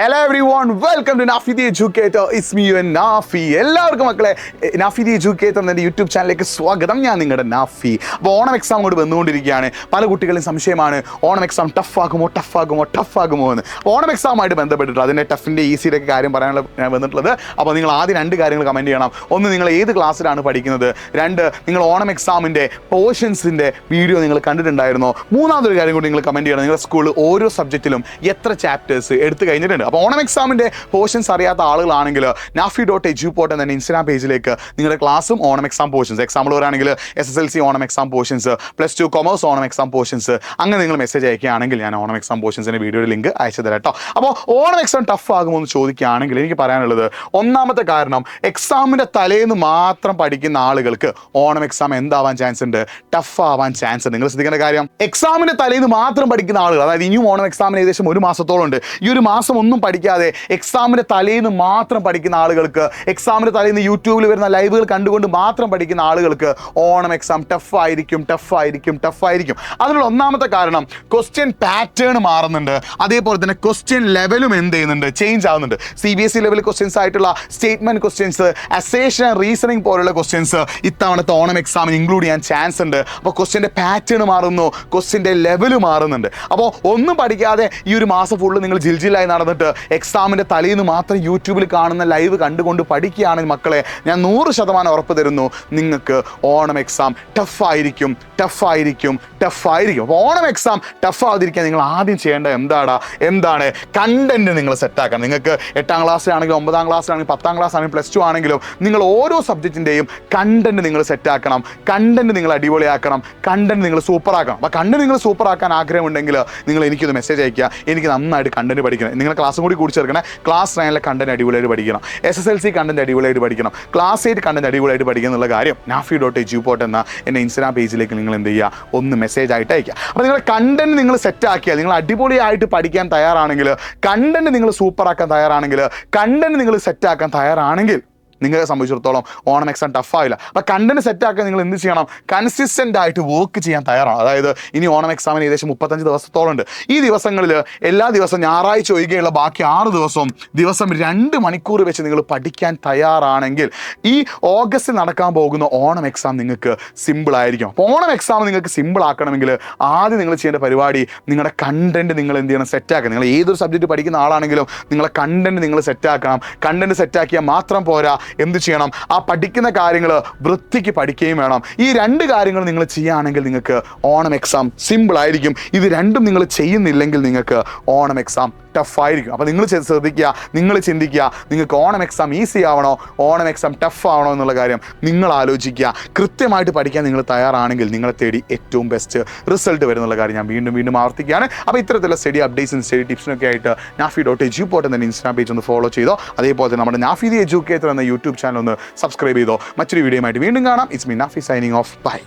Hello everyone, welcome to Nafi the Educator. It's me and Nafi. എല്ലാവർക്കും മക്കളെ Nafi the educator എന്ന YouTube ചാനലിലേക്ക് സ്വാഗതം. ഞാൻ നിങ്ങളുടെ നാഫി. അപ്പോൾ ഓണം എക്സാം കൊണ്ട് വന്നുകൊണ്ടിരിക്കുകയാണ്. പല കുട്ടികളും സംശയമാണ്, ഓണം എക്സാം ടഫാകുമോ എന്ന്. അപ്പോൾ ഓണം എക്സാമായിട്ട് ബന്ധപ്പെട്ടിട്ട് അതിൻ്റെ ടഫിൻ്റെ ഈസിയുടെ ഒക്കെ കാര്യം പറയാനുള്ള വന്നിട്ടുള്ളത്. അപ്പോൾ നിങ്ങൾ ആദ്യം രണ്ട് കാര്യങ്ങൾ കമൻറ്റ് ചെയ്യണം. ഒന്ന്, നിങ്ങൾ ഏത് ക്ലാസ്സിലാണ് പഠിക്കുന്നത്. രണ്ട്, നിങ്ങൾ ഓണം എക്സാമിൻ്റെ പോർഷൻസിൻ്റെ വീഡിയോ നിങ്ങൾ കണ്ടിട്ടുണ്ടായിരുന്നോ. മൂന്നാമതൊരു കാര്യം കൂടി നിങ്ങൾ കമൻറ്റ് ചെയ്യണം, നിങ്ങളുടെ സ്കൂളിൽ ഓരോ സബ്ജക്റ്റിലും എത്ര ചാപ്റ്റേഴ്സ് എടുത്തു കഴിഞ്ഞിട്ടുണ്ട്. അപ്പോൾ ഓണം എക്സാമിൻ്റെ പോർഷൻസ് അറിയാത്ത ആളുകളാണെങ്കിൽ nafi.edupote എന്ന ഇൻസ്റ്റാഗ്രാം പേജിലേക്ക് നിങ്ങളുടെ ക്ലാസ്സും ഓണം എക്സാം പോർഷൻസ്, എക്സാമ്പിൾ പറയുകയാണെങ്കിൽ SSLC Onam exam portions, +2 commerce Onam exam portions, അങ്ങനെ നിങ്ങൾ മെസ്സേജ് അയക്കുകയാണെങ്കിൽ ഞാൻ ഓണം എക്സാം പോർഷൻസിൻ്റെ വീഡിയോയുടെ ലിങ്ക് അയച്ചു തരാം കേട്ടോ. അപ്പോൾ ഓണം എക്സാം ടഫ് ആകുമോ എന്ന് ചോദിക്കുകയാണെങ്കിൽ എനിക്ക് പറയാനുള്ളത്, ഒന്നാമത്തെ കാരണം, എക്സാമിൻ്റെ തലേന്ന് മാത്രം പഠിക്കുന്ന ആളുകൾക്ക് ഓണം എക്സാം എന്താവാൻ ചാൻസ് ഉണ്ട്, ടഫ് ആവാൻ ചാൻസ് ഉണ്ട്. നിങ്ങൾ ശ്രദ്ധിക്കേണ്ട കാര്യം, എക്സാമിൻ്റെ തലേന്ന് മാത്രം പഠിക്കുന്ന ആളുകൾ, അതായത് ഇനിയും ഓണം എക്സാമിന് ഏകദേശം 1 മാസത്തോളം ഉണ്ട്. ഈ 1 മാസം ഒന്നും പഠിക്കാതെ എക്സാമിൻ്റെ തലേന്ന് മാത്രം പഠിക്കുന്ന ആളുകൾക്ക്, എക്സാമിൻ്റെ തലേന്ന് യൂട്യൂബിൽ വരുന്ന ലൈവുകൾ കണ്ടുകൊണ്ട് മാത്രം പഠിക്കുന്ന ആളുകൾക്ക് ഓണം എക്സാം ടഫായിരിക്കും. അതിനുള്ള ഒന്നാമത്തെ കാരണം, ക്വസ്റ്റ്യൻ പാറ്റേൺ മാറുന്നുണ്ട്. അതേപോലെ തന്നെ ക്വസ്റ്റ്യൻ ലെവലും എന്ത് ചെയ്യുന്നുണ്ട്, ചേഞ്ച് ആവുന്നുണ്ട്. CBSE ലെവൽ ക്വസ്റ്റ്യൻസ് ആയിട്ടുള്ള statement questions, assertion and reasoning പോലുള്ള ക്വസ്റ്റ്യൻസ് ഇത്തവണത്തെ ഓണം എക്സാമിന് ഇൻക്ലൂഡ് ചെയ്യാൻ ചാൻസ് ഉണ്ട്. അപ്പോൾ ക്വസ്റ്റ്യൻ്റെ പാറ്റേൺ മാറുന്നു, ക്വസ്റ്റ്യൻ്റെ ലെവൽ മാറുന്നുണ്ട്. അപ്പോൾ ഒന്നും പഠിക്കാതെ ഈ 1 മാസം ഫുള്ള് നിങ്ങൾ ജിൽജിലായി നടന്നിട്ട് എക്സാമിൻ്റെ തലേന്ന് മാത്രം യൂട്യൂബിൽ കാണുന്ന ലൈവ് കണ്ടുകൊണ്ട് പഠിക്കുകയാണെങ്കിൽ മക്കളെ, ഞാൻ 100% ഉറപ്പ് തരുന്നു, നിങ്ങൾക്ക് ഓണം എക്സാം ടഫായിരിക്കും. അപ്പോൾ ഓണം എക്സാം ടഫ് ആവാതിരിക്കാൻ നിങ്ങൾ ആദ്യം ചെയ്യേണ്ടത് എന്താണ് കണ്ടന്റ് നിങ്ങൾ സെറ്റാക്കണം. നിങ്ങൾക്ക് 8ാം ക്ലാസ്സിലാണെങ്കിലും 9ാം ക്ലാസ്സിലാണെങ്കിലും 10ാം ക്ലാസ് ആണെങ്കിലും +2 ആണെങ്കിലും നിങ്ങൾ ഓരോ സബ്ജക്റ്റിൻ്റെയും കണ്ടന്റ് നിങ്ങൾ സെറ്റാക്കണം. കണ്ടന്റ് നിങ്ങൾ അടിപൊളിയാക്കണം. കണ്ടന്റ് നിങ്ങൾ സൂപ്പറാക്കണം. അപ്പോൾ കണ്ടന്റ് നിങ്ങൾ സൂപ്പറാക്കാൻ ആഗ്രഹമുണ്ടെങ്കിൽ നിങ്ങൾ എനിക്കൊന്ന് മെസ്സേജ് അയക്കുക. എനിക്ക് നന്നായിട്ട് കണ്ടന്റ് പഠിക്കണം. നിങ്ങളുടെ ക്ലാസ്സും കൂടി ചേർക്കണേ. ക്ലാസ് 9ലെ കണ്ടന്റ് അടിപൊളിയായിട്ട് പഠിക്കണം. SSLC കണ്ടന്റ് അടിപൊളിയായിട്ട് പഠിക്കണം. ക്ലാസ് 8 കണ്ടന്റ് അടിപൊളിയായിട്ട് പഠിക്കണം എന്നുള്ള കാര്യം nafi.edupote എന്ന എൻ്റെ ഇൻസ്റ്റാഗ്രാം പേജിലേക്ക് നിങ്ങൾ എന്ത് ചെയ്യുക, ഒന്ന് മെസ്സേജ് ആയിട്ട് അയക്കുക. അപ്പോൾ നിങ്ങളുടെ കണ്ടന്റ് നിങ്ങൾ സെറ്റാക്കിയാൽ, നിങ്ങൾ അടിപൊളിയായിട്ട് പഠിക്കാൻ തയ്യാറാണെങ്കിൽ, കണ്ടന്റ് നിങ്ങൾ സൂപ്പറാക്കാൻ തയ്യാറാണെങ്കിൽ, കണ്ടന്റ് നിങ്ങൾ സെറ്റാക്കാൻ തയ്യാറാണെങ്കിൽ നിങ്ങളെ സംബന്ധിച്ചിടത്തോളം ഓണം എക്സാം ടഫാവില്ല. അപ്പോൾ കണ്ടന്റ് സെറ്റാക്കാൻ നിങ്ങൾ എന്ത് ചെയ്യണം, കൺസിസ്റ്റൻ്റ് ആയിട്ട് വർക്ക് ചെയ്യാൻ തയ്യാറാണ്. അതായത് ഇനി ഓണം എക്സാമിന് ഏകദേശം 35 ദിവസത്തോളം ഉണ്ട്. ഈ ദിവസങ്ങളിൽ എല്ലാ ദിവസവും ഞായറാഴ്ച ഒഴികെയുള്ള ബാക്കി 6 ദിവസം 2 മണിക്കൂർ വെച്ച് നിങ്ങൾ പഠിക്കാൻ തയ്യാറാണെങ്കിൽ ഈ ഓഗസ്റ്റിൽ നടക്കാൻ പോകുന്ന ഓണം എക്സാം നിങ്ങൾക്ക് സിമ്പിളായിരിക്കും. അപ്പോൾ ഓണം എക്സാം നിങ്ങൾക്ക് സിമ്പിൾ ആക്കണമെങ്കിൽ ആദ്യം നിങ്ങൾ ചെയ്യേണ്ട പരിപാടി, നിങ്ങളുടെ കണ്ടന്റ് നിങ്ങൾ എന്ത് ചെയ്യണം, സെറ്റാക്കണം. നിങ്ങൾ ഏതൊരു സബ്ജക്റ്റ് പഠിക്കുന്ന ആളാണെങ്കിലും നിങ്ങളെ കണ്ടന്റ് നിങ്ങൾ സെറ്റാക്കണം. കണ്ടന്റ് സെറ്റാക്കിയാൽ മാത്രം പോരാ, എന്ത് ചെയ്യണം, ആ പഠിക്കുന്ന കാര്യങ്ങൾ വൃത്തിക്ക് പഠിക്കുകയും വേണം. ഈ 2 കാര്യങ്ങൾ നിങ്ങൾ ചെയ്യുകയാണെങ്കിൽ നിങ്ങൾക്ക് ഓണം എക്സാം സിമ്പിൾ ആയിരിക്കും. ഇത് രണ്ടും നിങ്ങൾ ചെയ്യുന്നില്ലെങ്കിൽ നിങ്ങൾക്ക് ഓണം എക്സാം ടഫായിരിക്കും. അപ്പോൾ നിങ്ങൾ ശ്രദ്ധിക്കുക, നിങ്ങൾ ചിന്തിക്കുക, നിങ്ങൾക്ക് ഓണം എക്സാം ഈസി ആവണോ, ഓണം എക്സാം ടഫ് ആവണോ എന്നുള്ള കാര്യം നിങ്ങൾ ആലോചിക്കുക. കൃത്യമായിട്ട് പഠിക്കാൻ നിങ്ങൾ തയ്യാറാണെങ്കിൽ നിങ്ങളെ തേടി ഏറ്റവും ബെസ്റ്റ് റിസൾട്ട് വരുന്നുള്ള കാര്യം ഞാൻ വീണ്ടും ആവർത്തിക്കുകയാണ്. അപ്പോൾ ഇത്തരത്തിലുള്ള സ്റ്റഡി അപ്ഡേറ്റ്സും സ്റ്റഡി ടിപ്സിനൊക്കെ ആയിട്ട് nafi.edupote എന്ന ഇൻസ്റ്റാഗ്രാം പേജ് ഒന്ന് ഫോളോ ചെയ്തോ. അതേപോലെ തന്നെ നമ്മുടെ നാഫി ദി എഡ്യൂക്കേറ്റർ എന്ന യൂട്യൂബ് ചാനൽ ഒന്ന് സബ്സ്ക്രൈബ് ചെയ്തോ. മറ്റൊരു വീഡിയോയുമായിട്ട് വീണ്ടും കാണാം. It's me Nafi signing off. By.